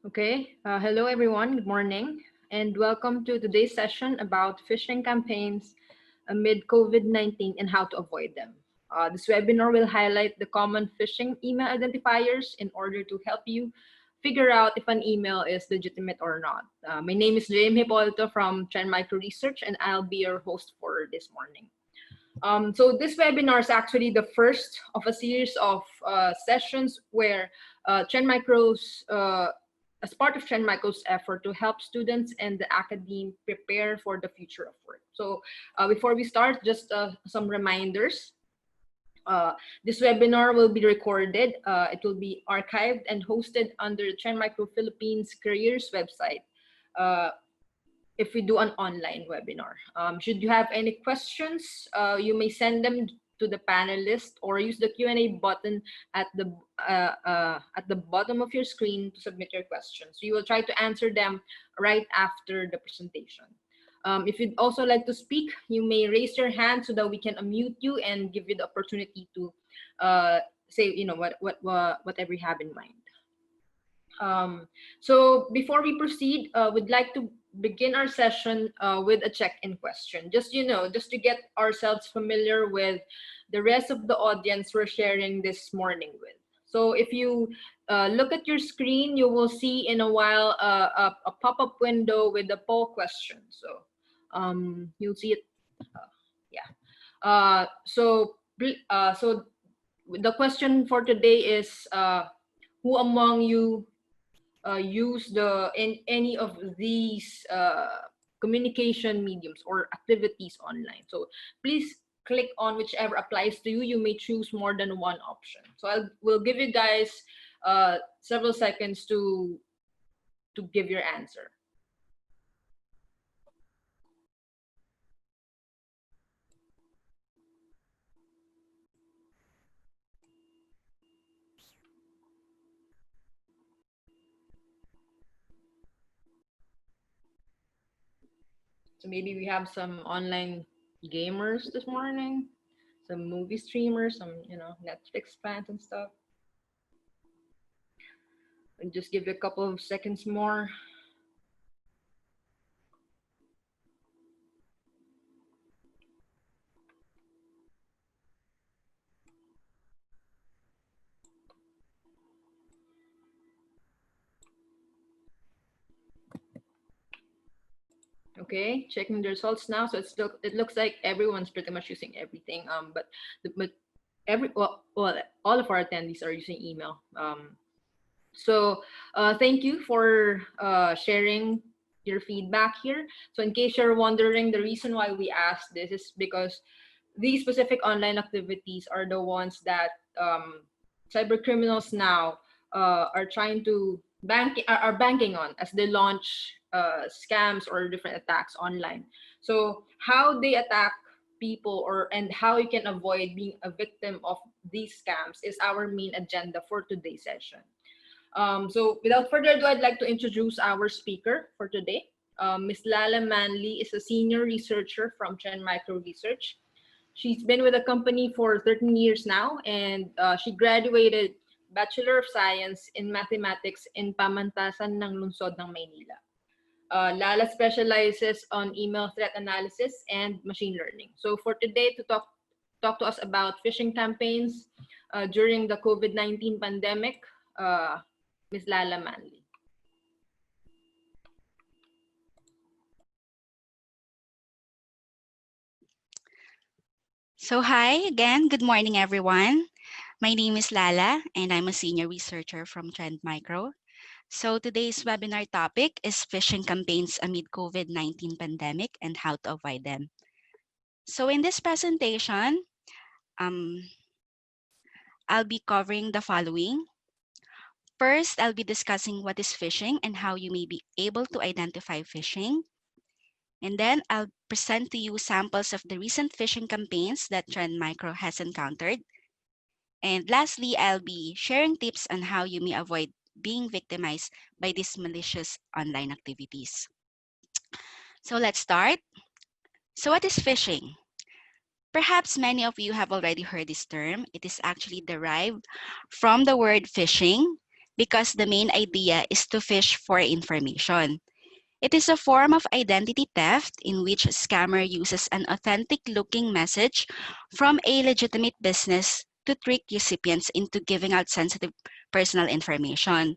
Hello everyone, good morning, and welcome to today's session about phishing campaigns amid COVID-19 and how to avoid them. This webinar will highlight the common phishing email identifiers in order to help you figure out if an email is legitimate or not. My name is Jamie Hipolito from Trend Micro Research, and I'll be your host for this morning. So this webinar is actually the first of a series of sessions where Trend Micro's as part of Trend Micro's effort to help students and the academe prepare for the future of work. So before we start, just some reminders. This webinar will be recorded. It will be archived and hosted under the Trend Micro Philippines Careers website if we do an online webinar. Should you have any questions, you may send them to the panelists or use the Q&A button at the bottom of your screen to submit your questions. We will try to answer them right after the presentation. If you'd also like to speak, you may raise your hand so that we can unmute you and give you the opportunity to say, whatever you have in mind. So before we proceed, we'd like to begin our session with a check-in question. Just to get ourselves familiar with the rest of the audience we're sharing this morning with. So if you look at your screen, you will see in a while a pop-up window with the poll question. So you'll see it. So the question for today is, who among you use any of these communication mediums or activities online? So please click on whichever applies to you. You may choose more than one option. So we'll give you guys several seconds to give your answer. So maybe we have some online gamers this morning, some movie streamers, some Netflix fans and stuff. And just give it a couple of seconds more. Okay, checking the results now. So it looks like everyone's pretty much using everything. But all of our attendees are using email. So thank you for sharing your feedback here. So in case you're wondering, the reason why we asked this is because these specific online activities are the ones that cybercriminals now are trying to are banking on as they launch scams or different attacks online. So how they attack people and how you can avoid being a victim of these scams is our main agenda for today's session. So without further ado, I'd like to introduce our speaker for today. Ms. Lala Manley is a senior researcher from Trend Micro Research. She's been with the company for 13 years now, and she graduated Bachelor of Science in Mathematics in Pamantasan ng Lungsod ng Maynila. Lala specializes on email threat analysis and machine learning. So for today, to talk to us about phishing campaigns during the COVID-19 pandemic, Ms. Lala Manley. So hi again, good morning everyone. My name is Lala and I'm a senior researcher from Trend Micro. So today's webinar topic is phishing campaigns amid COVID-19 pandemic and how to avoid them. So in this presentation, I'll be covering the following. First, I'll be discussing what is phishing and how you may be able to identify phishing. And then I'll present to you samples of the recent phishing campaigns that Trend Micro has encountered. And lastly, I'll be sharing tips on how you may avoid being victimized by these malicious online activities. So let's start. So what is phishing? Perhaps many of you have already heard this term. It is actually derived from the word fishing, because the main idea is to fish for information. It is a form of identity theft in which a scammer uses an authentic-looking message from a legitimate business to trick recipients into giving out sensitive personal information.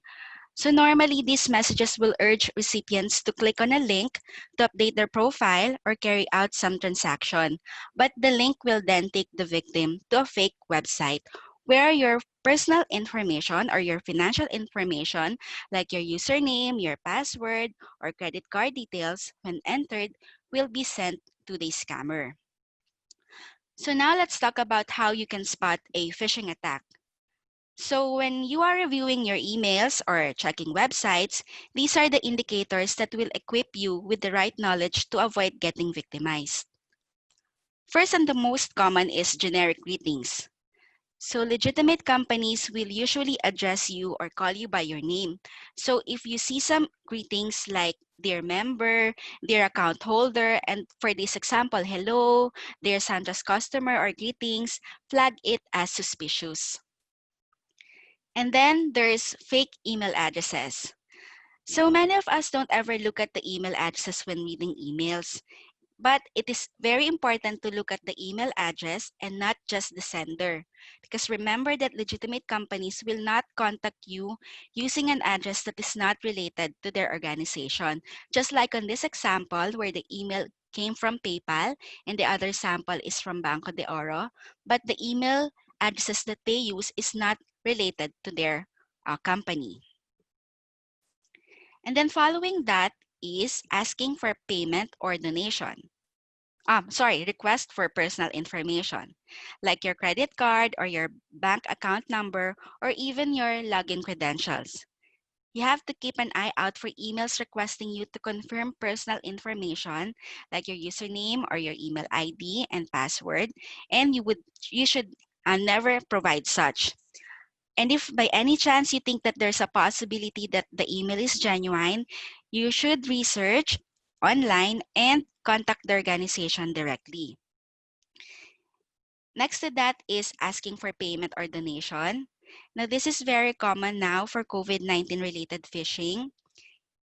So normally, these messages will urge recipients to click on a link to update their profile or carry out some transaction. But the link will then take the victim to a fake website where your personal information or your financial information, like your username, your password, or credit card details, when entered, will be sent to the scammer. So now let's talk about how you can spot a phishing attack. So when you are reviewing your emails or checking websites, these are the indicators that will equip you with the right knowledge to avoid getting victimized. First and the most common is generic greetings. So legitimate companies will usually address you or call you by your name. So if you see some greetings like dear member, dear account holder, and for this example, hello, dear Sandra's customer or greetings, flag it as suspicious. And then there's fake email addresses. So many of us don't ever look at the email addresses when reading emails. But it is very important to look at the email address and not just the sender. Because remember that legitimate companies will not contact you using an address that is not related to their organization. Just like on this example where the email came from PayPal and the other sample is from Banco de Oro, but the email addresses that they use is not related to their company. And then following that is asking for payment or donation. Request for personal information, like your credit card or your bank account number, or even your login credentials. You have to keep an eye out for emails requesting you to confirm personal information, like your username or your email ID and password, and you should never provide such. And if by any chance you think that there's a possibility that the email is genuine, you should research online and contact the organization directly. Next to that is asking for payment or donation. Now, this is very common now for COVID-19 related phishing.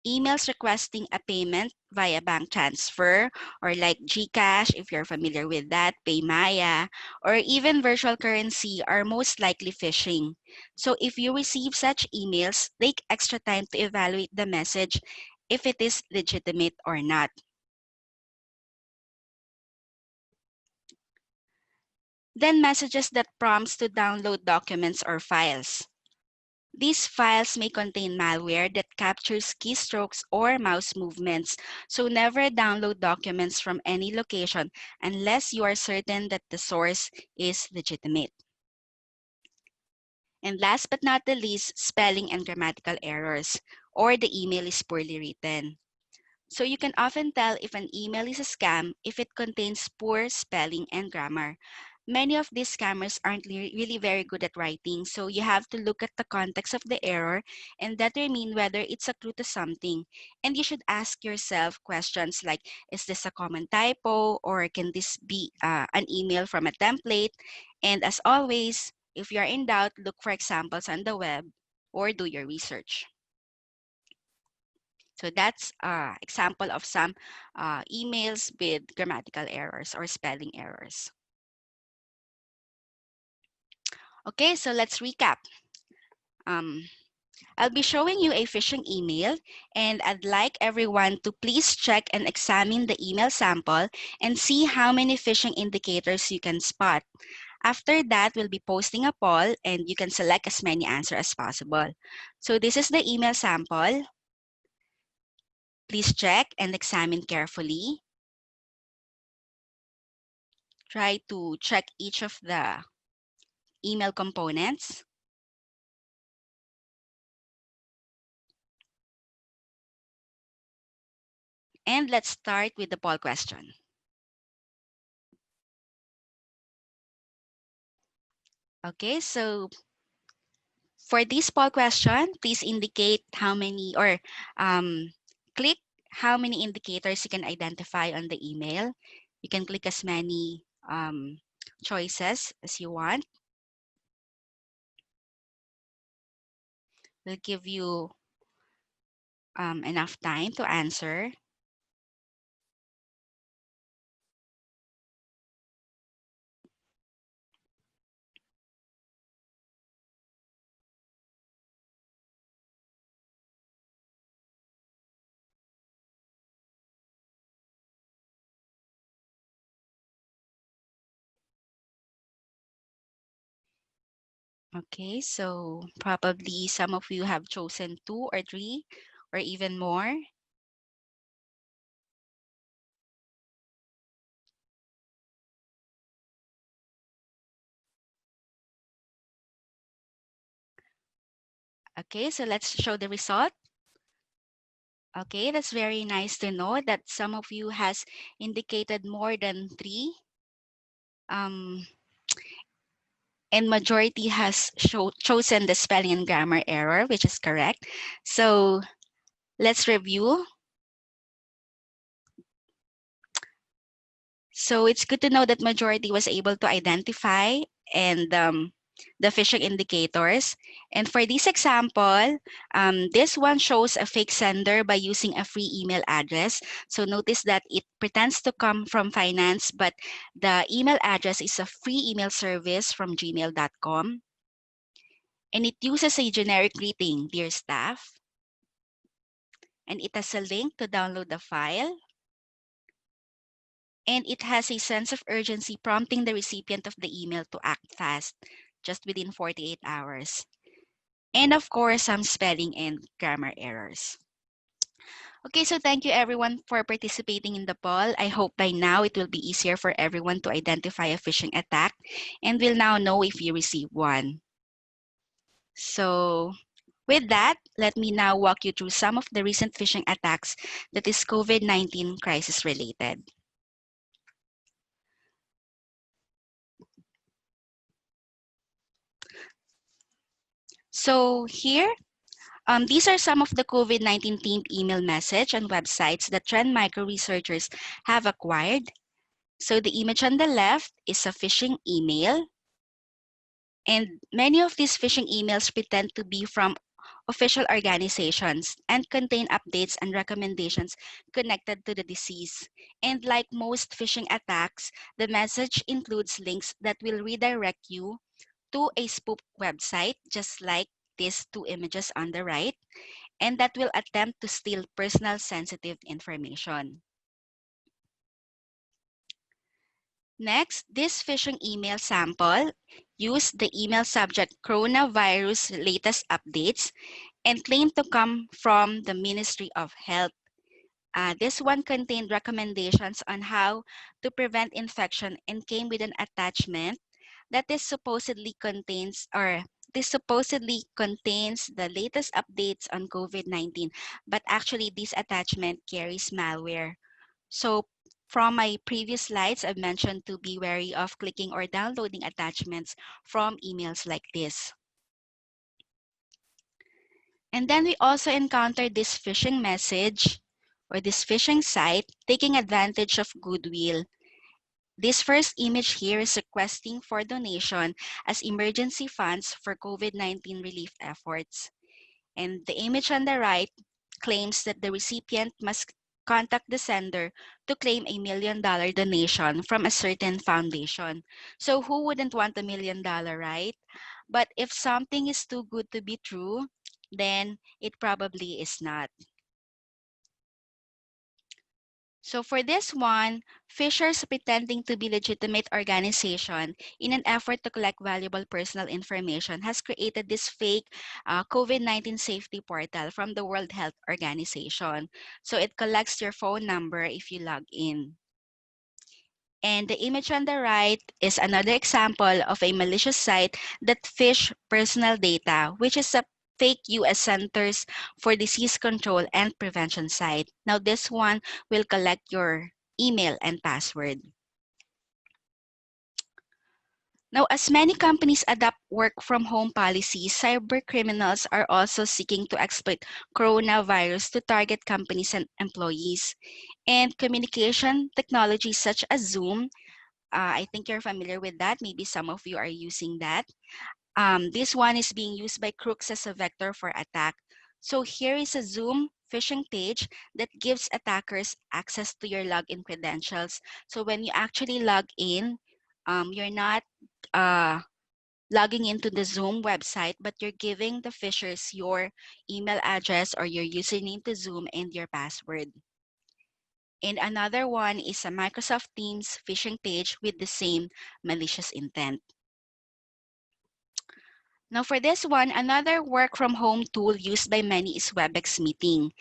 Emails requesting a payment via bank transfer or like GCash, if you're familiar with that, Paymaya, or even virtual currency are most likely phishing. So if you receive such emails, take extra time to evaluate the message if it is legitimate or not. Then messages that prompts to download documents or files. These files may contain malware that captures keystrokes or mouse movements, so never download documents from any location unless you are certain that the source is legitimate. And last but not the least, spelling and grammatical errors, or the email is poorly written. So you can often tell if an email is a scam if it contains poor spelling and grammar. Many of these scammers aren't really very good at writing, so you have to look at the context of the error and determine whether it's a clue to something. And you should ask yourself questions like, is this a common typo, or can this be an email from a template? And as always, if you're in doubt, look for examples on the web or do your research. So that's an example of some emails with grammatical errors or spelling errors. Okay, so let's recap. I'll be showing you a phishing email, and I'd like everyone to please check and examine the email sample and see how many phishing indicators you can spot. After that, we'll be posting a poll and you can select as many answers as possible. So this is the email sample. Please check and examine carefully. Try to check each of the email components. And let's start with the poll question. Okay, so for this poll question, please indicate how many or click how many indicators you can identify on the email. You can click as many choices as you want. We'll give you enough time to answer. Okay, so probably some of you have chosen 2 or 3 or even more. Okay, so let's show the result. Okay, that's very nice to know that some of you has indicated more than 3. Um, and majority has chosen the spelling and grammar error, which is correct. So let's review. So it's good to know that majority was able to identify and the phishing indicators. And for this example, this one shows a fake sender by using a free email address. So notice that it pretends to come from finance, but the email address is a free email service from gmail.com. And it uses a generic greeting, dear staff. And it has a link to download the file. And it has a sense of urgency prompting the recipient of the email to act fast, just within 48 hours. And of course, some spelling and grammar errors. Okay, so thank you everyone for participating in the poll. I hope by now it will be easier for everyone to identify a phishing attack and will now know if you receive one. So with that, let me now walk you through some of the recent phishing attacks that is COVID-19 crisis related. So here, these are some of the COVID-19 themed email message and websites that Trend Micro researchers have acquired. So the image on the left is a phishing email. And many of these phishing emails pretend to be from official organizations and contain updates and recommendations connected to the disease. And like most phishing attacks, the message includes links that will redirect you to a spoof website, just like these 2 images on the right, and that will attempt to steal personal sensitive information. Next, this phishing email sample used the email subject coronavirus latest updates and claimed to come from the Ministry of Health. This one contained recommendations on how to prevent infection and came with an attachment that this supposedly contains the latest updates on COVID-19, but actually this attachment carries malware. So from my previous slides, I've mentioned to be wary of clicking or downloading attachments from emails like this. And then we also encountered this phishing message or this phishing site taking advantage of goodwill. This first image here is requesting for donation as emergency funds for COVID-19 relief efforts. And the image on the right claims that the recipient must contact the sender to claim a $1 million donation from a certain foundation. So who wouldn't want $1 million, right? But if something is too good to be true, then it probably is not. So for this one, phishers pretending to be legitimate organization in an effort to collect valuable personal information has created this fake COVID-19 safety portal from the World Health Organization. So it collects your phone number if you log in. And the image on the right is another example of a malicious site that phish personal data, which is a fake US Centers for Disease Control and Prevention site. Now this one will collect your email and password. Now, as many companies adopt work from home policies, cybercriminals are also seeking to exploit coronavirus to target companies and employees. And communication technologies such as Zoom, I think you're familiar with that. Maybe some of you are using that. This one is being used by crooks as a vector for attack. So here is a Zoom phishing page that gives attackers access to your login credentials. So when you actually log in, you're not uh, logging into the Zoom website, but you're giving the phishers your email address or your username to Zoom and your password. And another one is a Microsoft Teams phishing page with the same malicious intent. Now for this one, another work from home tool used by many is WebEx Meeting.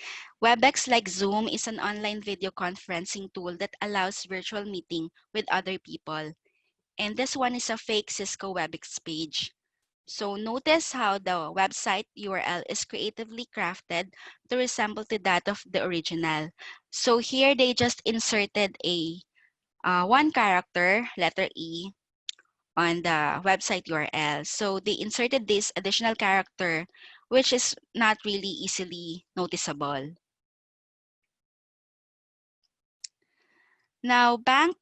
WebEx, like Zoom, is an online video conferencing tool that allows virtual meeting with other people. And this one is a fake Cisco WebEx page. So notice how the website URL is creatively crafted to resemble to that of the original. So here they just inserted a one character, letter E, on the website URL. So they inserted this additional character, which is not really easily noticeable. Now, bank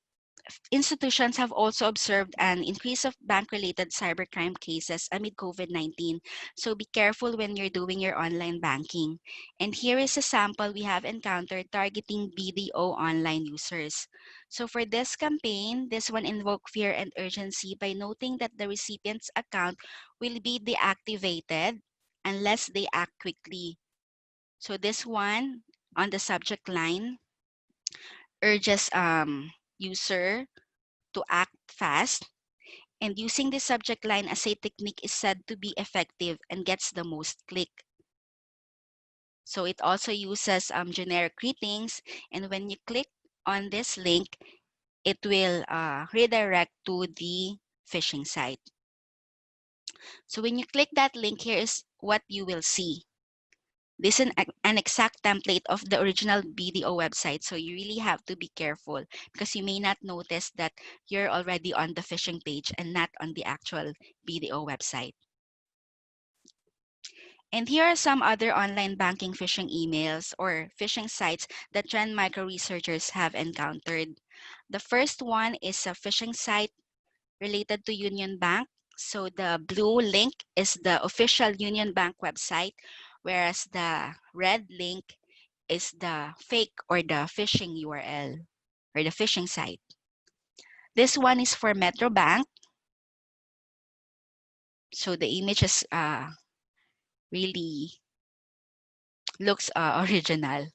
institutions have also observed an increase of bank-related cybercrime cases amid COVID-19. So be careful when you're doing your online banking. And here is a sample we have encountered targeting BDO online users. So for this campaign, this one invoked fear and urgency by noting that the recipient's account will be deactivated unless they act quickly. So this one on the subject line urges user to act fast, and using the subject line as a technique is said to be effective and gets the most click. So it also uses generic greetings, and when you click on this link, it will redirect to the phishing site. So when you click that link, here is what you will see. This is an exact template of the original BDO website, so you really have to be careful because you may not notice that you're already on the phishing page and not on the actual BDO website. And here are some other online banking phishing emails or phishing sites that Trend Micro researchers have encountered. The first one is a phishing site related to Union Bank. So the blue link is the official Union Bank website, whereas the red link is the fake or the phishing URL or the phishing site. This one is for Metro Bank. So the image is really looks original.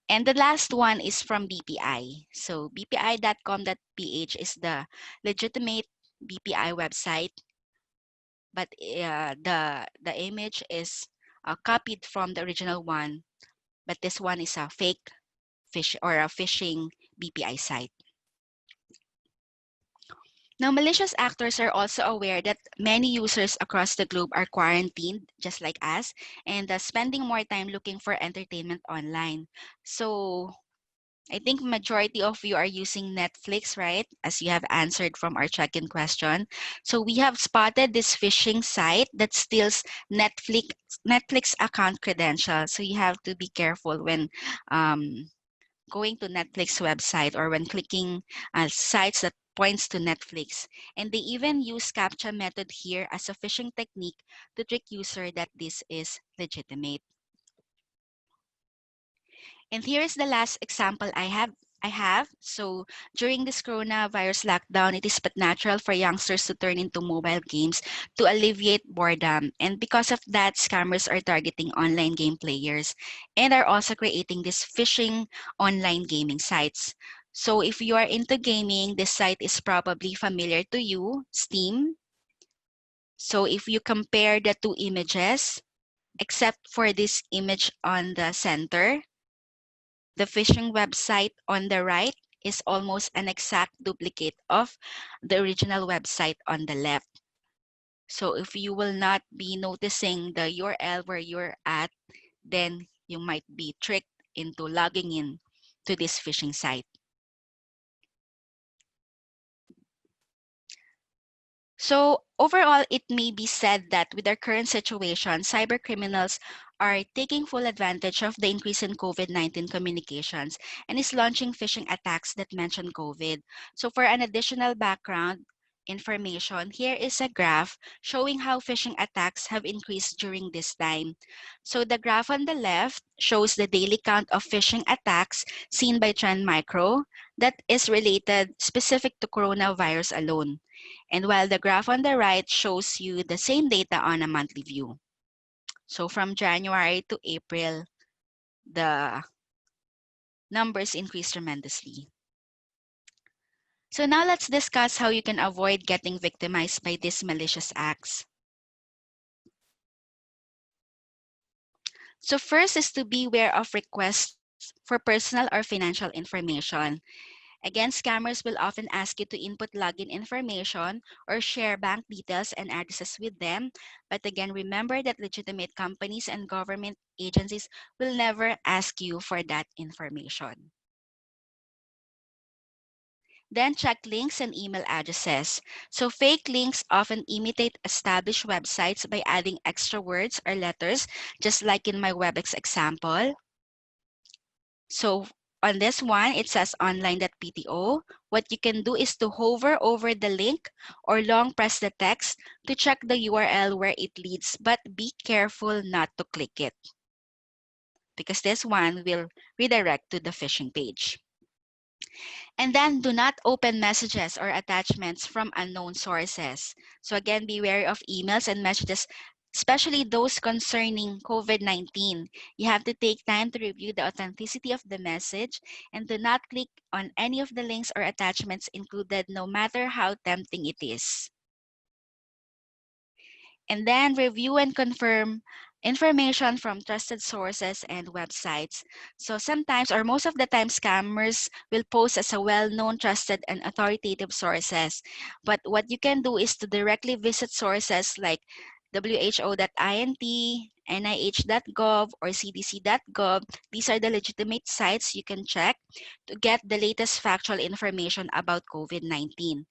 And the last one is from BPI. So bpi.com.ph is the legitimate BPI website, but the image is copied from the original one, but this one is a fake fish or a phishing BPI site. Now, malicious actors are also aware that many users across the globe are quarantined, just like us, and spending more time looking for entertainment online. So I think majority of you are using Netflix, right? As you have answered from our check-in question. So we have spotted this phishing site that steals Netflix account credentials. So you have to be careful when going to Netflix website or when clicking sites that points to Netflix. And they even use CAPTCHA method here as a phishing technique to trick user that this is legitimate. And here is the last example I have. So during this coronavirus lockdown, it is but natural for youngsters to turn into mobile games to alleviate boredom. And because of that, scammers are targeting online game players and are also creating these phishing online gaming sites. So if you are into gaming, this site is probably familiar to you, Steam. So if you compare the two images, except for this image on the center, the phishing website on the right is almost an exact duplicate of the original website on the left. So if you will not be noticing the URL where you're at, then you might be tricked into logging in to this phishing site. So overall, it may be said that with our current situation, cybercriminals are taking full advantage of the increase in COVID-19 communications and is launching phishing attacks that mention COVID. So for an additional background, information, here is a graph showing how phishing attacks have increased during this time. So the graph on the left shows the daily count of phishing attacks seen by Trend Micro that is related specific to coronavirus alone. And while the graph on the right shows you the same data on a monthly view. So from January to April, the numbers increased tremendously. So now let's discuss how you can avoid getting victimized by these malicious acts. So first is to beware of requests for personal or financial information. Again, scammers will often ask you to input login information or share bank details and addresses with them. But again, remember that legitimate companies and government agencies will never ask you for that information. Then check links and email addresses. So fake links often imitate established websites by adding extra words or letters, just like in my WebEx example. So on this one, it says online.pto. What you can do is to hover over the link or long press the text to check the URL where it leads, but be careful not to click it because this one will redirect to the phishing page. And then do not open messages or attachments from unknown sources. So again, be wary of emails and messages, especially those concerning COVID-19. You have to take time to review the authenticity of the message and do not click on any of the links or attachments included, no matter how tempting it is. And then review and confirm information from trusted sources and websites. So sometimes or most of the time scammers will pose as a well-known, trusted, and authoritative sources. But what you can do is to directly visit sources like who.int, nih.gov, or cdc.gov. These are the legitimate sites you can check to get the latest factual information about COVID-19.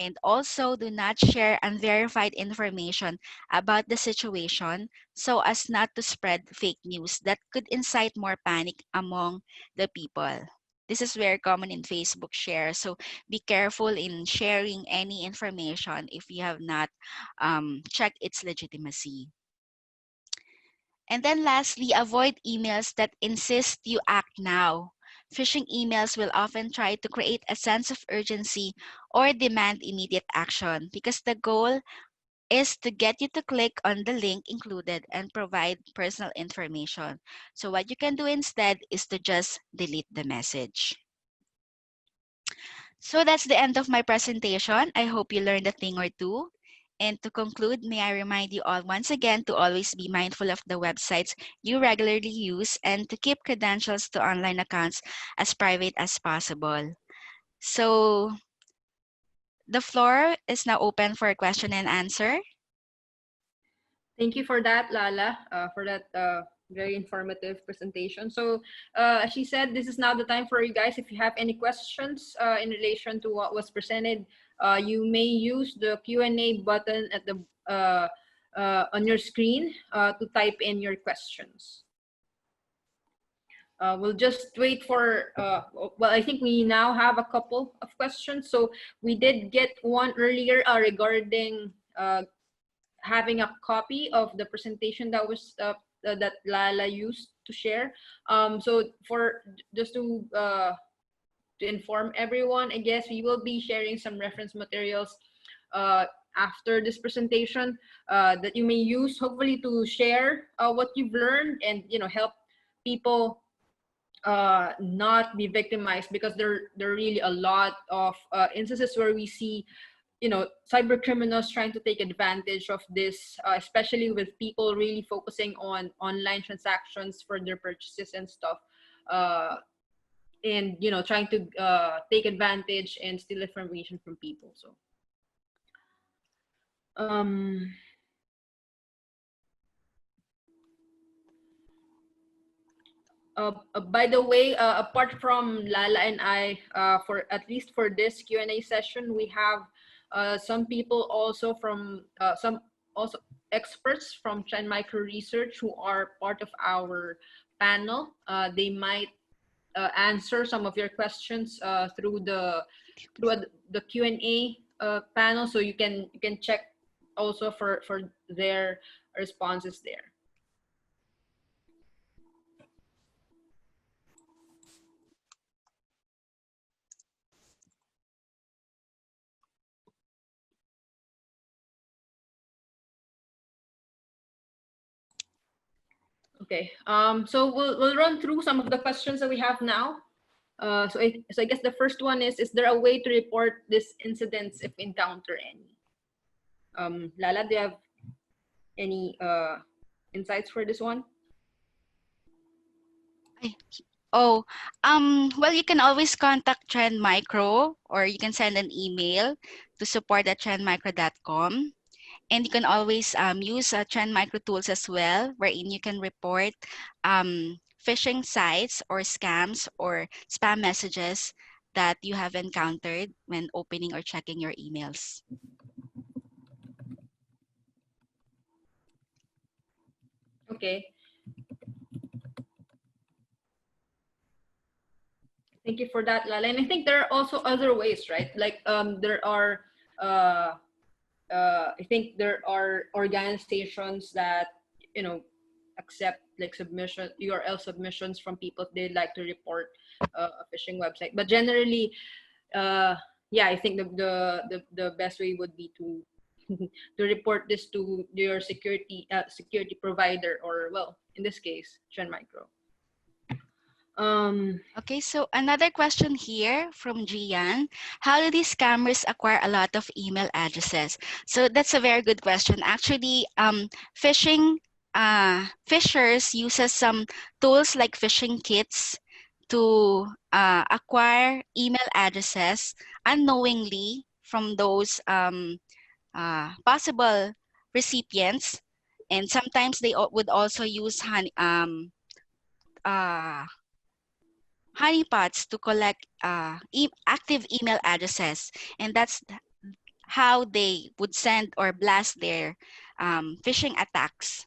And also, do not share unverified information about the situation so as not to spread fake news that could incite more panic among the people. This is very common in Facebook share. So be careful in sharing any information if you have not checked its legitimacy. And then lastly, avoid emails that insist you act now. Phishing emails will often try to create a sense of urgency or demand immediate action because the goal is to get you to click on the link included and provide personal information. So what you can do instead is to just delete the message. So that's the end of my presentation. I hope you learned a thing or two. And to conclude, may I remind you all once again to always be mindful of the websites you regularly use and to keep credentials to online accounts as private as possible. So the floor is now open for question and answer. Thank you for that, Lala, for that very informative presentation. So as she said, this is now the time for you guys. If you have any questions in relation to what was presented, you may use the Q&A button at the on your screen to type in your questions. We'll just wait for, well, I think we now have a couple of questions. So we did get one earlier regarding having a copy of the presentation that was that Lala used to share. So for just to inform everyone, I guess we will be sharing some reference materials after this presentation that you may use hopefully to share what you've learned and help people not be victimized, because there are really a lot of instances where we see cyber criminals trying to take advantage of this, especially with people really focusing on online transactions for their purchases and stuff, and trying to take advantage and steal information from people. So by the way, apart from Lala and I, for at least for this Q&A session, we have some people also from some also experts from Trend Micro Research who are part of our panel. They might answer some of your questions through the Q&A panel, so you can check also for their responses there. Okay. So we'll run through some of the questions that we have now. So I guess the first one is there a way to report these incidents if encounter any? Lala, do you have any insights for this one? Oh, well, you can always contact Trend Micro, or you can send an email to support@trendmicro.com. And you can always use Trend Micro Tools as well, wherein you can report phishing sites or scams or spam messages that you have encountered when opening or checking your emails. Okay. Thank you for that, Lala. And I think there are also other ways, right? Like there are, I think there are organizations that, you know, accept like URL submissions from people if they'd like to report a phishing website. But generally, yeah, I think the best way would be to to report this to your security provider, or well, in this case, Trend Micro. Okay, so another question here from Gian. How do these scammers acquire a lot of email addresses? So that's a very good question. Actually, phishers uses some tools like phishing kits to acquire email addresses unknowingly from those possible recipients. And sometimes they would also use honeypots to collect active email addresses, and that's how they would send or blast their phishing attacks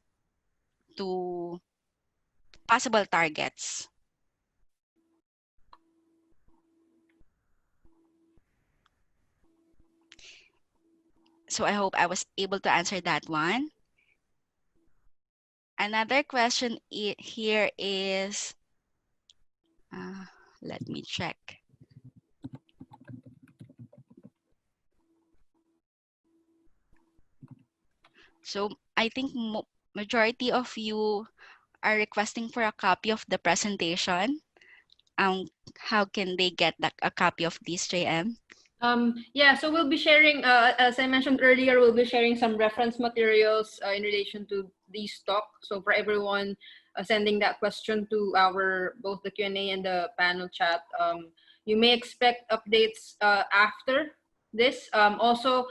to possible targets. So I hope I was able to answer that one. Another question here is, let me check. So I think majority of you are requesting for a copy of the presentation. How can they get a copy of this, JM? Yeah, so we'll be sharing, as I mentioned earlier, we'll be sharing some reference materials in relation to these talk. So for everyone sending that question to our both the Q&A and the panel chat, you may expect updates after this. Also,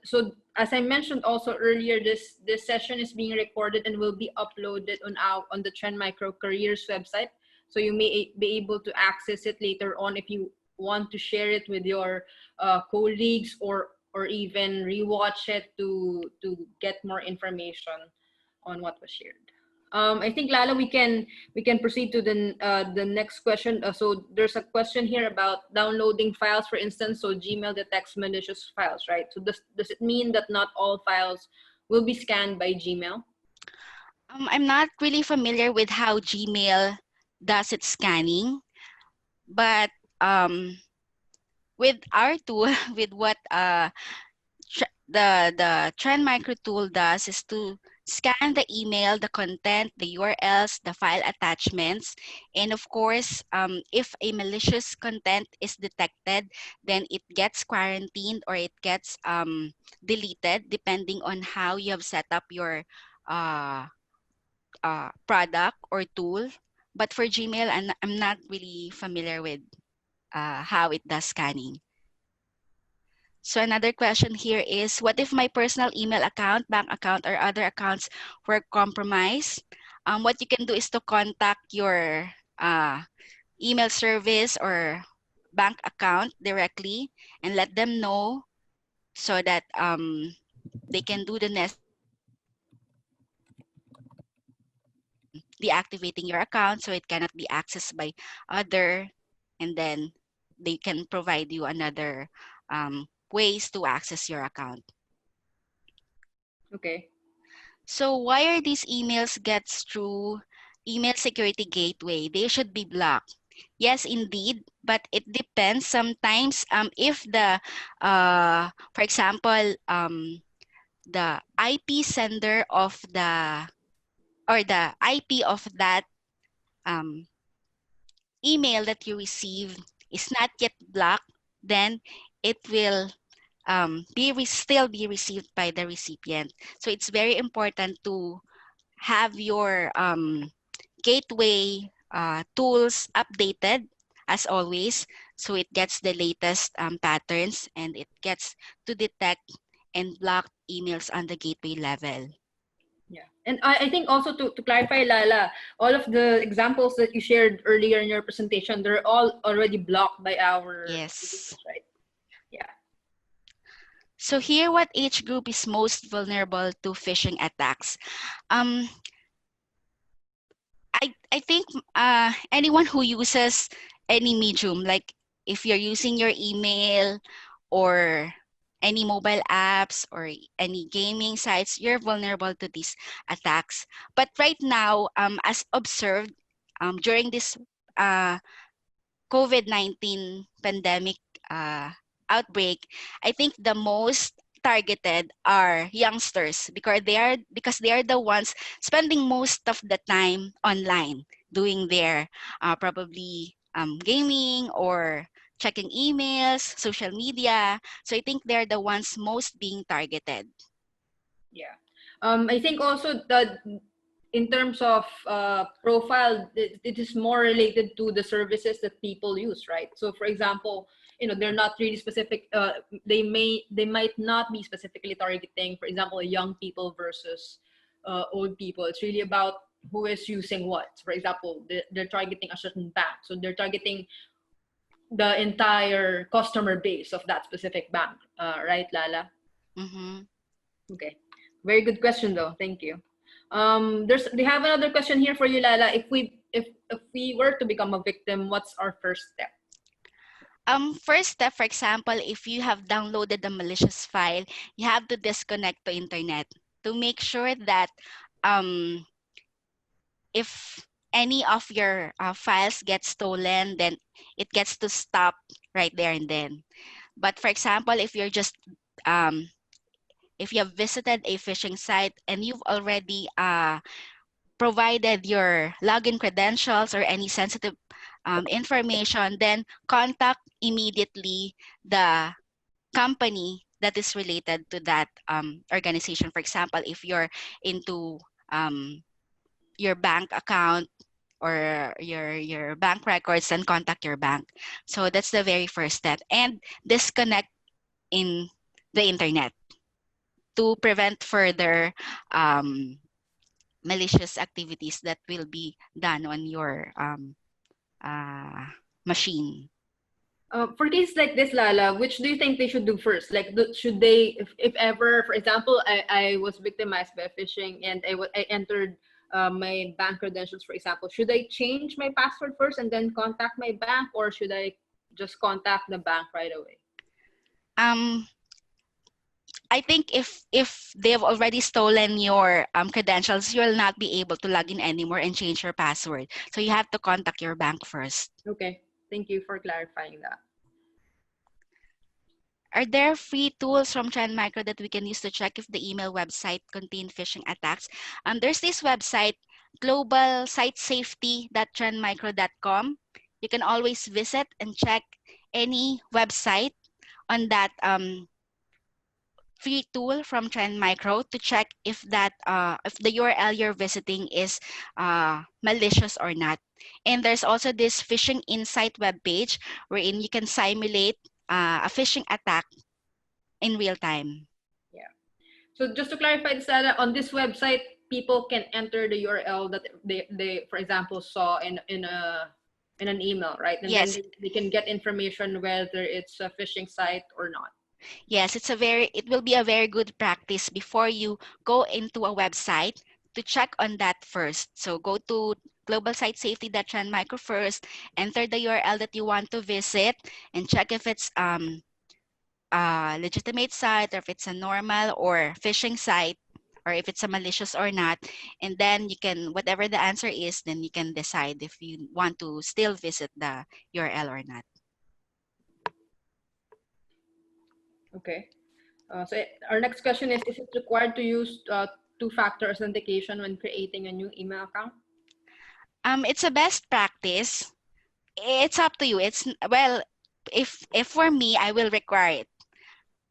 so as I mentioned also earlier, this session is being recorded and will be uploaded on the Trend Micro Careers website. So you may be able to access it later on if you want to share it with your colleagues, or even rewatch it to get more information on what was shared. I think, Lala, we can proceed to the next question. So there's a question here about downloading files, for instance. So Gmail detects malicious files, right? So does it mean that not all files will be scanned by Gmail? I'm not really familiar with how Gmail does its scanning, but with our tool, with what the Trend Micro tool does is to scan the email, the content, the URLs, the file attachments, and of course, if a malicious content is detected, then it gets quarantined or it gets deleted depending on how you have set up your product or tool. But for Gmail, I'm not really familiar with how it does scanning. So another question here is, what if my personal email account, bank account, or other accounts were compromised? What you can do is to contact your email service or bank account directly and let them know so that they can do the deactivating your account so it cannot be accessed by other, and then they can provide you another ways to access your account. Okay. So why are these emails gets through email security gateway? They should be blocked. Yes, indeed, but it depends. Sometimes, if the, for example, the IP sender of the, or the IP of that um, email that you receive is not yet blocked, then it will still be received by the recipient. So it's very important to have your gateway tools updated as always, so it gets the latest patterns and it gets to detect and block emails on the gateway level. Yeah. And I think also to clarify, Lala, all of the examples that you shared earlier in your presentation, they're all already blocked by our Yes. right? Yeah. So here, what age group is most vulnerable to phishing attacks? I think anyone who uses any medium, like if you're using your email or any mobile apps or any gaming sites, you're vulnerable to these attacks. But right now, as observed during this COVID-19 pandemic outbreak, I think the most targeted are youngsters because they are the ones spending most of the time online doing their probably gaming or checking emails, social media. So I think they're the ones most being targeted. Yeah. I think also that in terms of profile, it is more related to the services that people use, right? So for example, they're not really specific. They might not be specifically targeting, for example, young people versus old people. It's really about who is using what. For example, they're targeting a certain bank, so they're targeting the entire customer base of that specific bank, right, Lala? Mm-hmm. Okay, very good question though. Thank you. They have another question here for you, Lala. If we were to become a victim, what's our first step? First step, for example, if you have downloaded the malicious file, you have to disconnect the internet to make sure that if any of your files get stolen, then it gets to stop right there and then. But for example, if you're just if you have visited a phishing site and you've already provided your login credentials or any sensitive information, then contact immediately the company that is related to that organization. For example, if you're into your bank account or your bank records, then contact your bank. So that's the very first step. And disconnect in the internet to prevent further malicious activities that will be done on your machine. For cases like this, Lala, which do you think they should do first? Like, should they, if ever, for example, I was victimized by phishing and I entered my bank credentials, for example, should I change my password first and then contact my bank, or should I just contact the bank right away? I think if they have already stolen your credentials, you will not be able to log in anymore and change your password. So you have to contact your bank first. Okay, thank you for clarifying that. Are there free tools from Trend Micro that we can use to check if the email website contain phishing attacks? There's this website, globalsitesafety.trendmicro.com. You can always visit and check any website on that free tool from Trend Micro to check if that if the URL you're visiting is malicious or not. And there's also this phishing insight webpage wherein you can simulate a phishing attack in real time. Yeah. So just to clarify this, on this website, people can enter the URL that they for example saw in an email, right? And Yes. then they can get information whether it's a phishing site or not. Yes, it will be a very good practice before you go into a website to check on that first. So go to globalsitesafety.trendmicro first, enter the URL that you want to visit, and check if it's a legitimate site, or if it's a normal or phishing site, or if it's a malicious or not. And then you can, whatever the answer is, then you can decide if you want to still visit the URL or not. Okay. So our next question is it required to use two-factor authentication when creating a new email account? It's a best practice. It's up to you. It's, well, if for me, I will require it,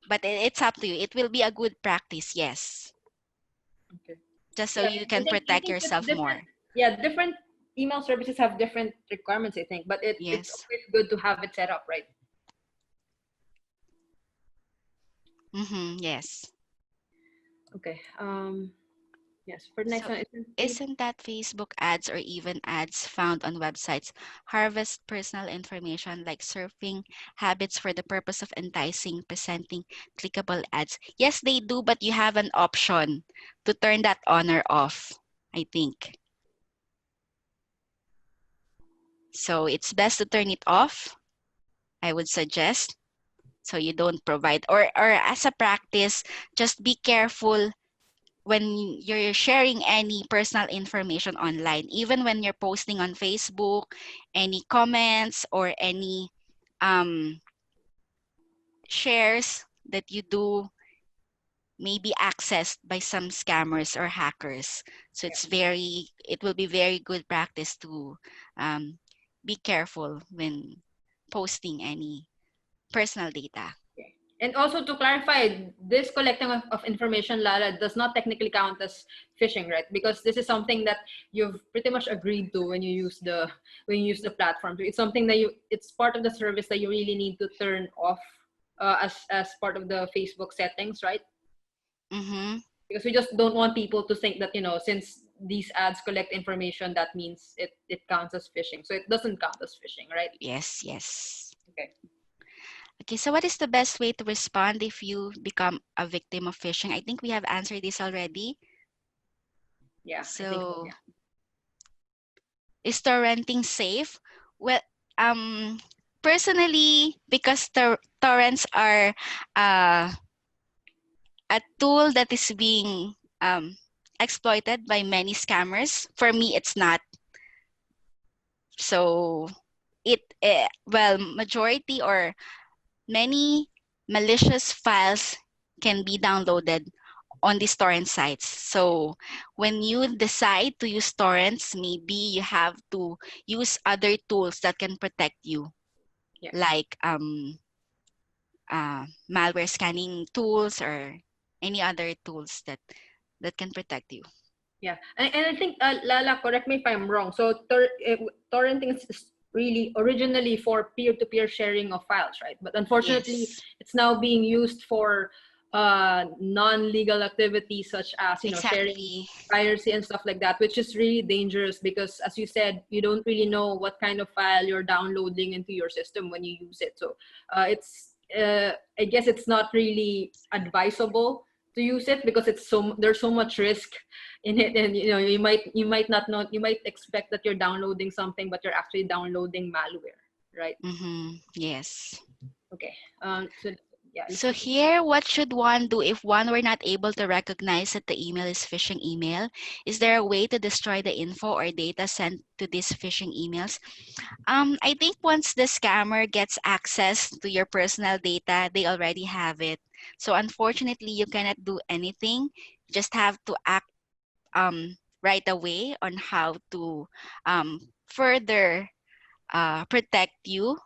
but it's up to you. It will be a good practice, yes. Okay. Just so Yeah, you I can think protect it's yourself more. different. Yeah, different email services have different requirements, I think, but it's Yes. always good to have it set up, right? Yes. Okay. Yes. For the next So one, isn't that Facebook ads or even ads found on websites harvest personal information like surfing habits for the purpose of enticing, presenting clickable ads? Yes, they do, but you have an option to turn that on or off, I think. So it's best to turn it off, I would suggest, so you don't provide, or as a practice, just be careful when you're sharing any personal information online, even when you're posting on Facebook, any comments or any shares that you do may be accessed by some scammers or hackers. So it will be very good practice to be careful when posting any personal data. And also to clarify, this collecting of information, Lala, does not technically count as phishing, right? Because this is something that you've pretty much agreed to when you use the platform. So it's something that it's part of the service that you really need to turn off as part of the Facebook settings, right? Because we just don't want people to think that, since these ads collect information, that means it counts as phishing. So it doesn't count as phishing, right? Yes. Okay. Okay, so what is the best way to respond if you become a victim of phishing? I think we have answered this already. Yeah, So, I think so, yeah. Is torrenting safe? Well, personally, because torrents are a tool that is being exploited by many scammers, for me, it's not. So, majority or many malicious files can be downloaded on these torrent sites. So when you decide to use torrents, maybe you have to use other tools that can protect you, like malware scanning tools or any other tools that can protect you. Yeah, and I think Lala, correct me if I'm wrong. So torrenting is really originally for peer-to-peer sharing of files, right? But unfortunately, Yes. it's now being used for non-legal activities such as sharing Exactly. piracy and stuff like that, which is really dangerous because, as you said, you don't really know what kind of file you're downloading into your system when you use it. So I guess it's not really advisable to use it because there's so much risk in it, and you might not know, you might expect that you're downloading something, but you're actually downloading malware, right? Yes. Okay. So yeah, let's So just here, what should one do if one were not able to recognize that the email is phishing email? Is there a way to destroy the info or data sent to these phishing emails? I think once the scammer gets access to your personal data, they already have it. So unfortunately, you cannot do anything. You just have to act right away on how to further protect you,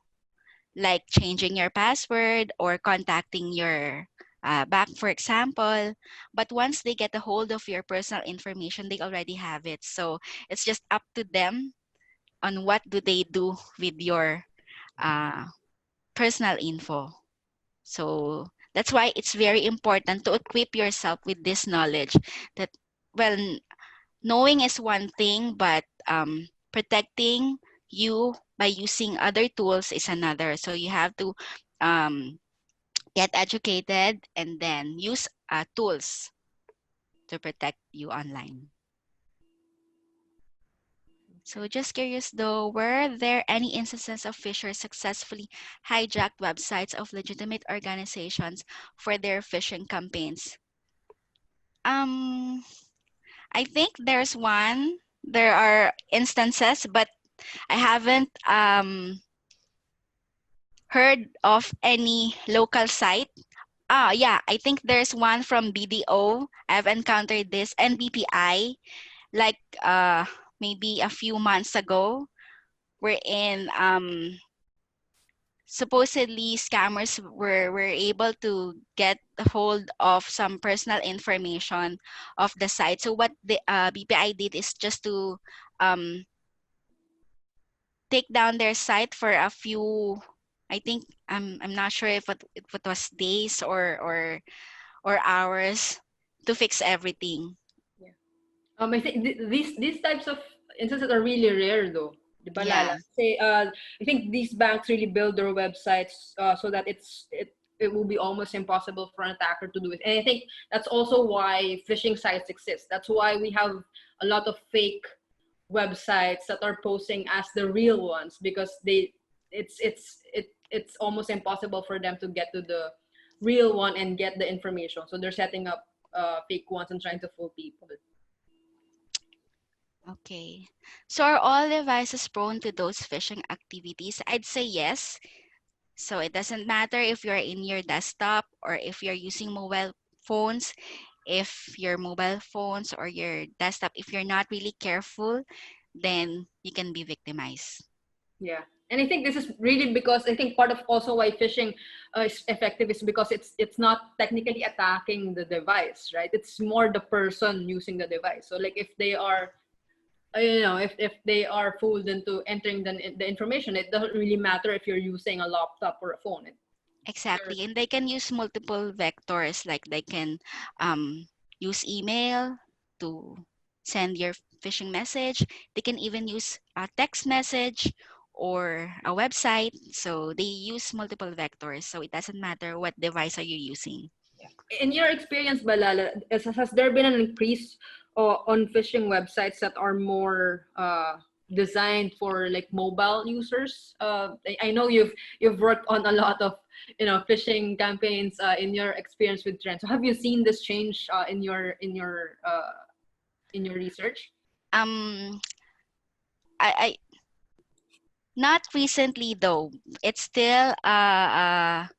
like changing your password or contacting your bank, for example. But once they get a hold of your personal information, they already have it. So it's just up to them on what do they do with your personal info. So that's why it's very important to equip yourself with this knowledge that, well, knowing is one thing, but protecting you by using other tools is another. So you have to get educated and then use tools to protect you online. So just curious though, were there any instances of phishers successfully hijacked websites of legitimate organizations for their phishing campaigns? I think there's one. There are instances, but I haven't heard of any local site. Yeah, I think there's one from BDO. I've encountered this, and BPI, like maybe a few months ago, wherein supposedly scammers were able to get a hold of some personal information of the site. So what the BPI did is just to um, take down their site for a few. I think I'm not sure if it was days or hours to fix everything. Yeah. I think these types of instances are really rare though. Di ba, Lala? Yeah, Say, I think these banks really build their websites so that it will be almost impossible for an attacker to do it. And I think that's also why phishing sites exist. That's why we have a lot of fake websites that are posing as the real ones, because it's almost impossible for them to get to the real one and get the information. So they're setting up fake ones and trying to fool people. okay. So are all devices prone to those phishing activities? I'd say yes. So it doesn't matter if you're in your desktop or if you're using mobile phones, if your mobile phones or your desktop, if you're not really careful, then you can be victimized. Yeah. And I think this is really because I think part of also why phishing is effective is because it's not technically attacking the device, right? It's more the person using the device. So like if they are, if they are fooled into entering the information, it doesn't really matter if you're using a laptop or a phone. Exactly. And they can use multiple vectors, like they can use email to send your phishing message. They can even use a text message or a website. So they use multiple vectors. So it doesn't matter what device are you using. In your experience, Balala, has there been an increase on phishing websites that are more designed for like mobile users? I know you've worked on a lot of phishing campaigns in your experience with trends. So have you seen this change in your research? Um, I not recently though. It's still the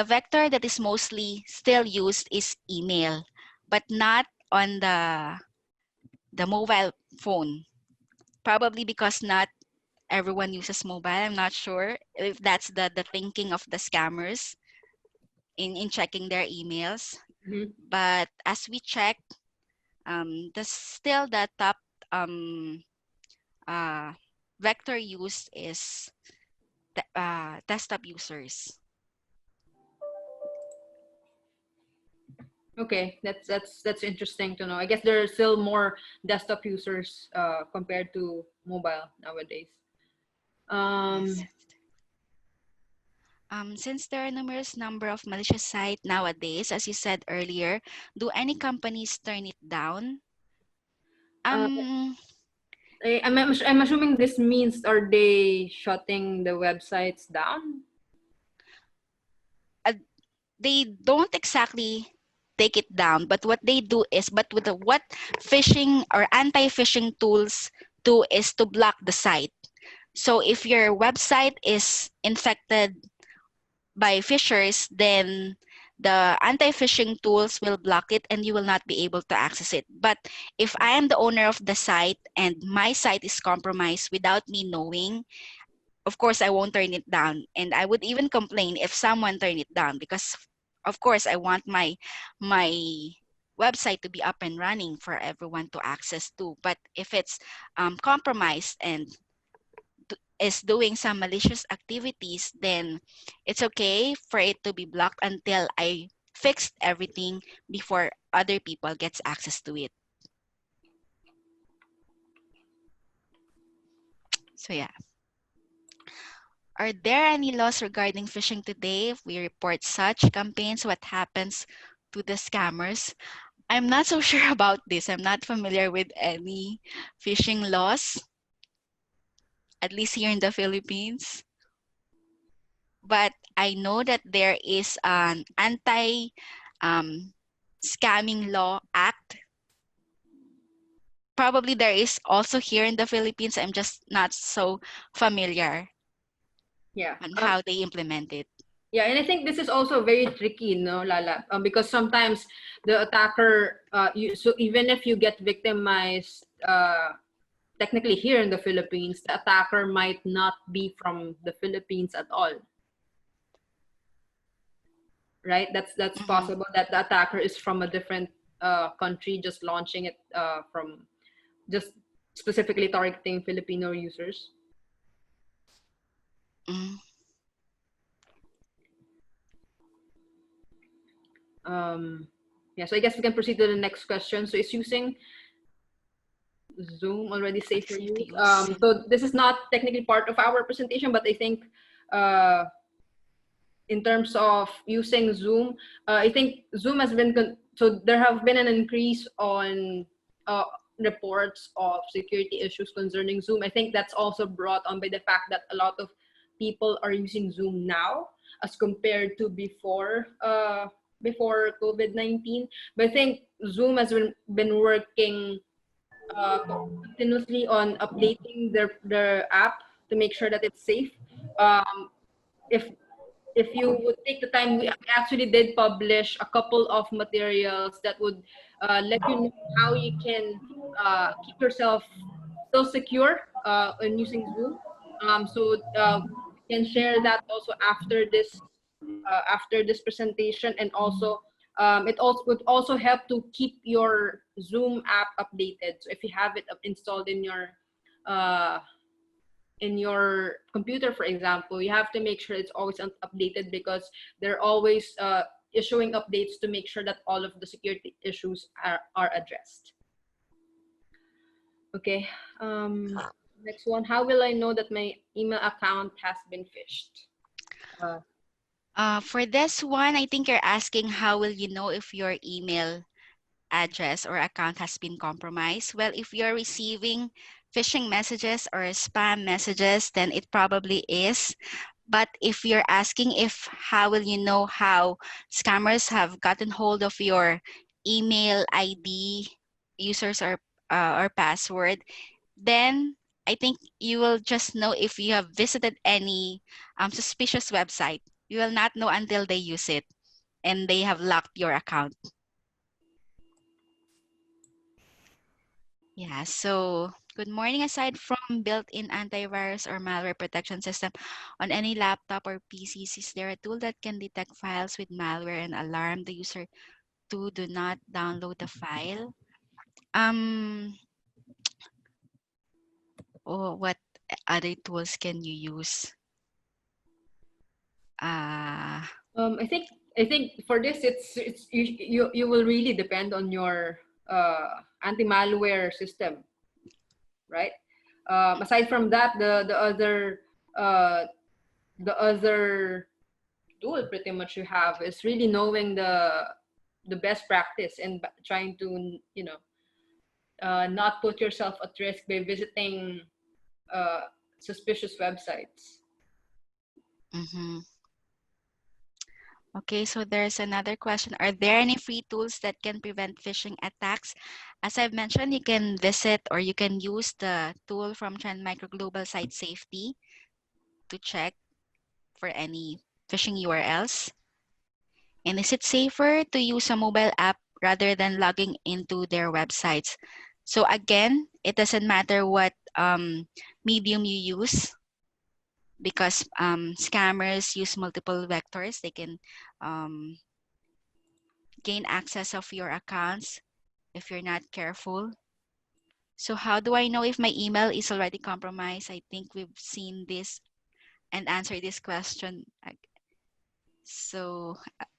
vector that is mostly still used is email, but not on the mobile phone. Probably because not everyone uses mobile. I'm not sure if that's the thinking of the scammers in checking their emails. Mm-hmm. But as we check, still the top um, uh, vector used is desktop users. Okay, that's interesting to know. I guess there are still more desktop users compared to mobile nowadays. Yes. Um, Since there are numerous number of malicious sites nowadays, as you said earlier, do any companies turn it down? uh, Um, I'm assuming this means, are they shutting the websites down? uh, they don't exactly take it down, but what they do is, but with the what phishing or anti-phishing tools do is to block the site. So if your website is infected by phishers, then the anti-phishing tools will block it and you will not be able to access it. But if I am the owner of the site and my site is compromised without me knowing, of course I won't turn it down. And I would even complain if someone turn it down, because of course I want my website to be up and running for everyone to access to. But if it's compromised and is doing some malicious activities, then it's okay for it to be blocked until I fixed everything before other people gets access to it. So yeah. Are there any laws regarding phishing today? If we report such campaigns, what happens to the scammers? I'm not so sure about this. I'm not familiar with any phishing laws, at least here in the Philippines. But I know that there is an anti-scamming law act. Probably there is also here in the Philippines. I'm just not so familiar Yeah. on how they implement it. Yeah, and I think this is also very tricky, no, Lala, because sometimes the attacker, so even if you get victimized, technically here in the Philippines, the attacker might not be from the Philippines at all, right? That's Mhm. possible that the attacker is from a different country, just launching it from just specifically targeting Filipino users. Mm. Yeah, so I guess we can proceed to the next question. So is using Zoom already safe for Safe to use? use. So this is not technically part of our presentation, but I think uh, in terms of using Zoom, I think Zoom has been, so there have been an increase on uh, reports of security issues concerning Zoom. I think that's also brought on by the fact that a lot of people are using Zoom now as compared to before COVID-19. But I think Zoom has been working continuously on updating their app to make sure that it's safe. Um, if if you would take the time, we actually did publish a couple of materials that would let you know how you can keep yourself still secure in using Zoom. We can share that also after this presentation, and also it also would also help to keep your Zoom app updated. So if you have it installed uh, in your computer, for example, you have to make sure it's always updated, because they're always issuing updates to make sure that all of the security issues are addressed. Okay. Next one. How will I know that my email account has been phished? For this one, I think you're asking how will you know if your email address or account has been compromised? Well, if you're receiving phishing messages or spam messages, then it probably is. But if you're asking if how will you know how scammers have gotten hold of your email ID, users or password, then I think you will just know if you have visited any suspicious website. You will not know until they use it and they have locked your account. Yeah, so good morning. Aside from built-in antivirus or malware protection system on any laptop or PCs, is there a tool that can detect files with malware and alarm the user to do not download the file? What other tools can you use? Uh, I think for this, it's you will really depend on your anti-malware system, right? Aside from that, uh, the other tool pretty much you have is really knowing the best practice, and trying to not put yourself at risk by visiting uh, suspicious websites. mhm. Okay, so there's another question. Are there any free tools that can prevent phishing attacks? As I've mentioned, you can visit or you can use the tool from Trend Micro Global Site Safety to check for any phishing URLs. And is it safer to use a mobile app rather than logging into their websites? So again, it doesn't matter what medium you use, because scammers use multiple vectors. They can gain access of your accounts if you're not careful. So how do I know if my email is already compromised? I think we've seen this and answered this question. So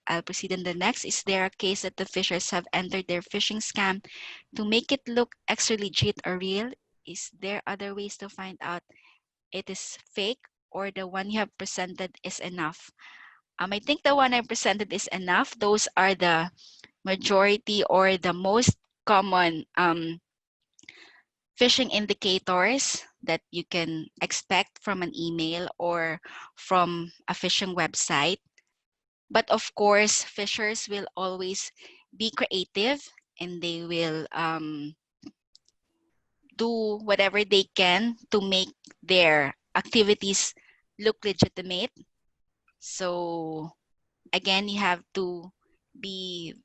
I'll proceed in the next. Is there a case that the phishers have entered their phishing scam to make it look extra legit or real? Is there other ways to find out it is fake, or the one you have presented is enough? I think the one I presented is enough. Those are the majority or the most common phishing indicators that you can expect from an email or from a phishing website. But of course, phishers will always be creative and they will do whatever they can to make their activities look legitimate. So again, you have to be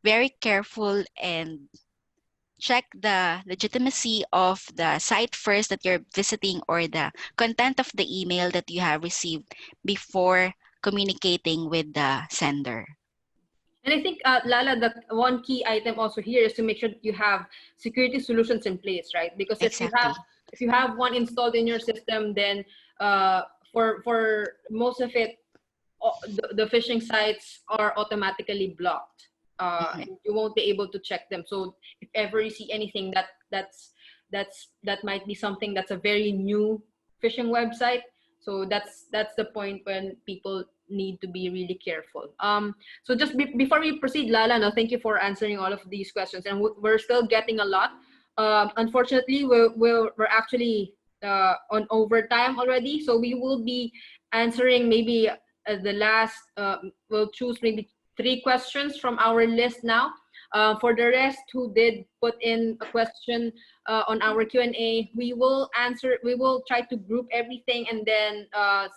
very careful and check the legitimacy of the site first that you're visiting or the content of the email that you have received before communicating with the sender. And I think, Lala, the one key item also here is to make sure that you have security solutions in place, right? Because Exactly. if you have one installed in your system, then for most of it, the phishing sites are automatically blocked. And you won't be able to check them. So if ever you see anything that might be something that's a very new phishing website, so that's the point when people need to be really careful. So just before we proceed, Lala, no, thank you for answering all of these questions, and we're still getting a lot. Unfortunately, we're actually on overtime already, so we will be answering maybe the last. We'll choose maybe 3 questions from our list now. For the rest who did put in a question on our Q&A, we will try to group everything and then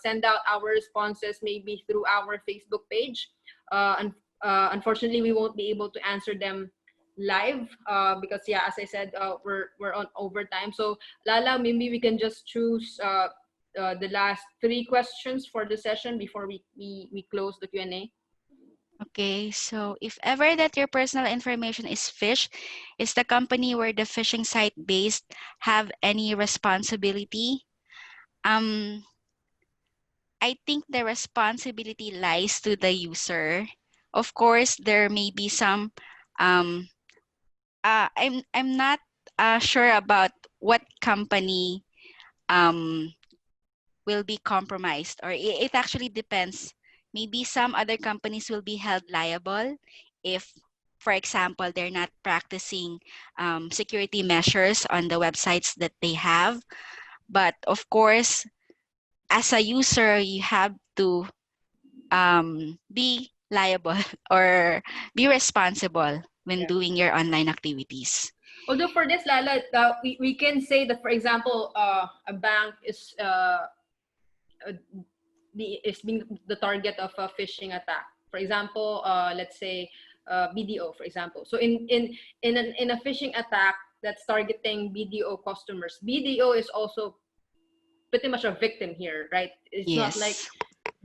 send out our responses maybe through our Facebook page. Unfortunately, we won't be able to answer them live because, yeah, as I said, we're on overtime. So Lala, maybe we can just choose the last 3 questions for the session before we close the Q&A. Okay, so if ever that your personal information is phished, is the company where the phishing site based have any responsibility? I think the responsibility lies to the user. Of course, there may be some. I'm not sure about what company will be compromised, or it actually depends. Maybe some other companies will be held liable if, for example, they're not practicing security measures on the websites that they have. But of course, as a user, you have to be liable or be responsible when doing your online activities. Although for this, Lala, we can say that, for example, a bank is being the target of a phishing attack. For example, let's say BDO, for example. So in a phishing attack that's targeting BDO customers, BDO is also pretty much a victim here, right? It's not like Yes.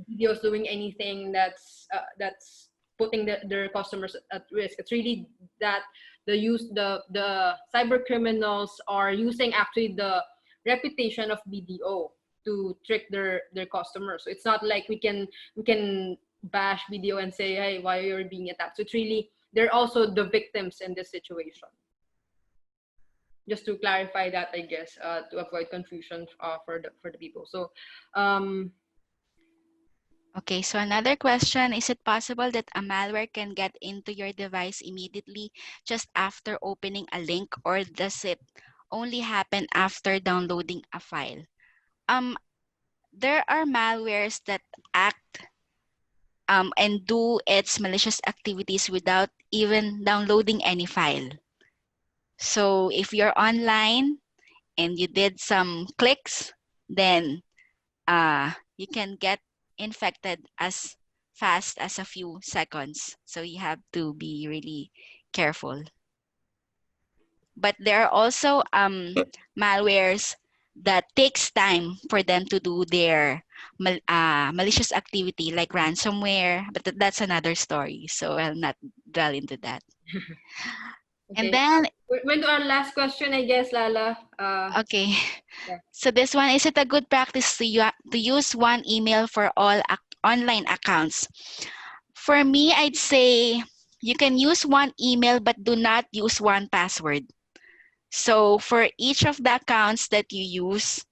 BDO is doing anything that's putting their customers at risk. It's really that the cyber criminals are using actually the reputation of BDO to trick their customers. So it's not like we can bash BDO and say, hey, why are you being attacked? So it's really, they're also the victims in this situation. Just to clarify that, I guess, to avoid confusion for the people. So okay, so another question, is it possible that a malware can get into your device immediately just after opening a link, or does it only happen after downloading a file? There are malwares that act and do its malicious activities without even downloading any file. So if you're online and you did some clicks, then you can get infected as fast as a few seconds. So you have to be really careful. But there are also malwares that takes time for them to do their malicious activity, like ransomware, but that's another story. So I'll not dwell into that. okay. And then When to our last question, I guess, Lala. okay. Yeah. So this one, is it a good practice to use one email for all online accounts? For me, I'd say you can use one email, but do not use one password. So for each of the accounts that you use,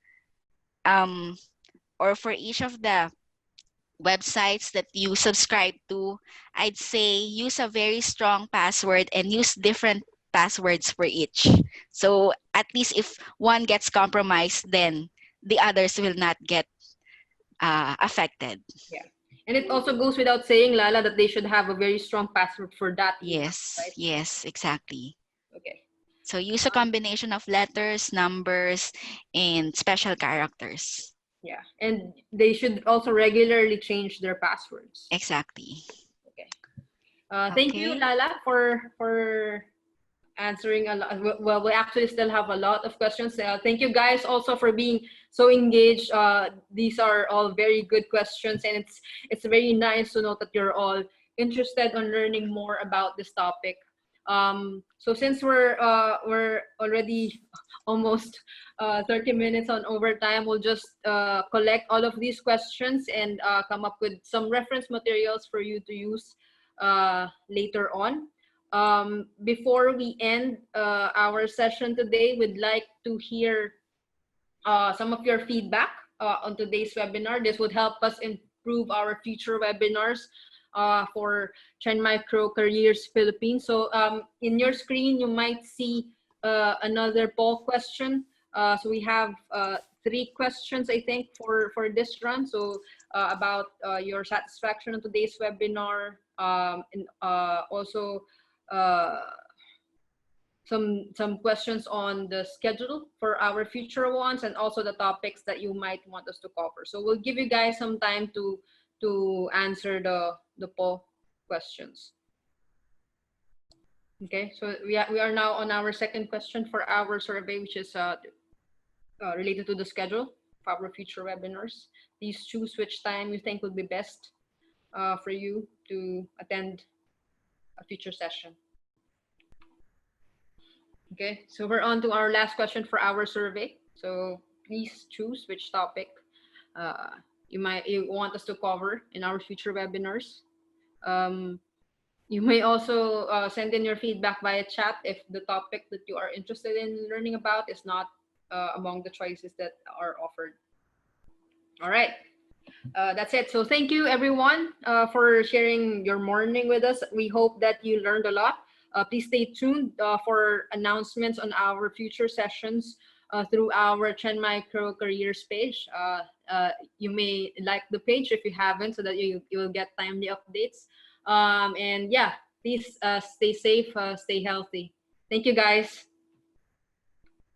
or for each of the websites that you subscribe to, I'd say use a very strong password and use different passwords for each. So at least if one gets compromised, then the others will not get affected. Yeah. And it also goes without saying, Lala, that they should have a very strong password for that email, Yes, right? yes, exactly. Okay. So use a combination of letters, numbers, and special characters. Yeah. And they should also regularly change their passwords. Exactly. Okay. Thank you, Okay. Lala, for answering a lot. Well, we actually still have a lot of questions. Thank you guys also for being so engaged. These are all very good questions, and it's very nice to know that you're all interested in learning more about this topic. So since we're already almost 30 minutes on overtime, we'll just collect all of these questions and come up with some reference materials for you to use later on. Before we end our session today, we'd like to hear some of your feedback on today's webinar. This would help us improve our future webinars for Trend Micro Careers Philippines. So in your screen, you might see another poll question. So we have 3 questions, I think, for this run. So about your satisfaction on today's webinar, and also uh, some questions on the schedule for our future ones, and also the topics that you might want us to cover. So we'll give you guys some time to answer the poll questions. Okay, so we are now on our second question for our survey, which is related to the schedule of our future webinars. Please choose which time you think would be best for you to attend a future session. Okay, so we're on to our last question for our survey. So please choose which topic you want us to cover in our future webinars. You may also send in your feedback via chat if the topic that you are interested in learning about is not among the choices that are offered. All right. That's it. So thank you everyone for sharing your morning with us. We hope that you learned a lot. Please stay tuned for announcements on our future sessions through our Trend Micro Careers page. You may like the page if you haven't, so that you will get timely updates. And yeah, please stay safe, stay healthy. Thank you guys.